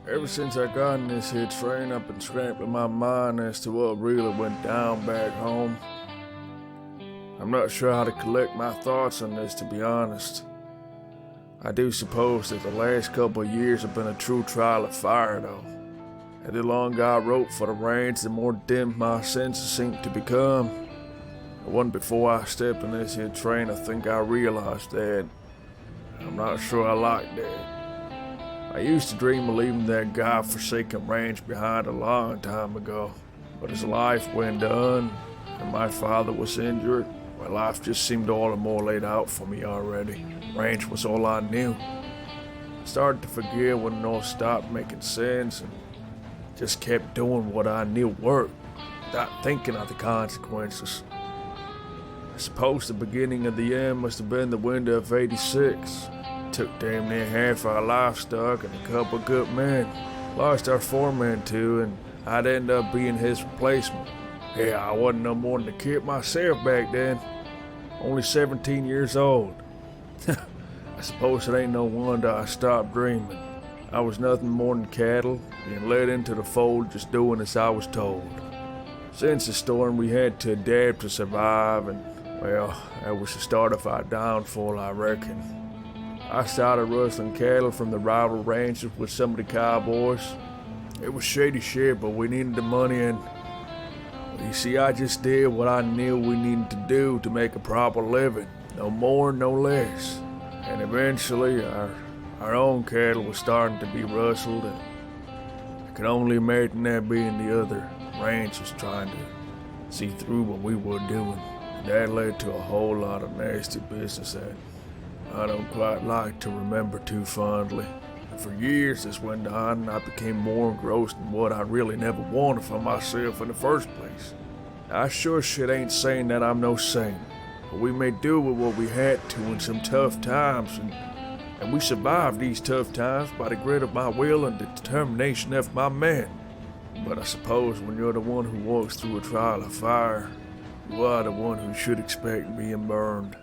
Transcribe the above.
Ever since I got in this here train, I've been scrambling my mind as to what really went down back home. I'm not sure how to collect my thoughts on this, to be honest. I do suppose that the last couple of years have been a true trial of fire, though. And the longer I wrote for the range, the more dim my senses seemed to become. The one before I stepped in this here train, I think I realized that. I'm not sure I like that. I used to dream of leaving that godforsaken range behind a long time ago, but as life went on and my father was injured, my life just seemed all the more laid out for me already. Range was all I knew. I started to forget when it all stopped making sense and just kept doing what I knew worked, without thinking of the consequences. I suppose the beginning of the end must have been the winter of '86. Took damn near half our livestock and a couple of good men. Lost our foreman too, and I'd end up being his replacement. Yeah, I wasn't no more than a kid myself back then. Only 17 years old. I suppose it ain't no wonder I stopped dreaming. I was nothing more than cattle, being led into the fold just doing as I was told. Since the storm we had to adapt to survive, and well, that was the start of our downfall, I reckon. I started rustling cattle from the rival ranches with some of the cowboys. It was shady shit, but we needed the money, and you see, I just did what I knew we needed to do to make a proper living. No more, no less. And eventually, our own cattle was starting to be rustled, and I could only imagine that being the other ranchers trying to see through what we were doing. And that led to a whole lot of nasty business that I don't quite like to remember too fondly. And for years this went on, and I became more engrossed in what I really never wanted for myself in the first place. I sure shit ain't saying that I'm no saint, but we made do with what we had to in some tough times, and we survived these tough times by the grit of my will and the determination of my men. But I suppose when you're the one who walks through a trial of fire, you are the one who should expect being burned.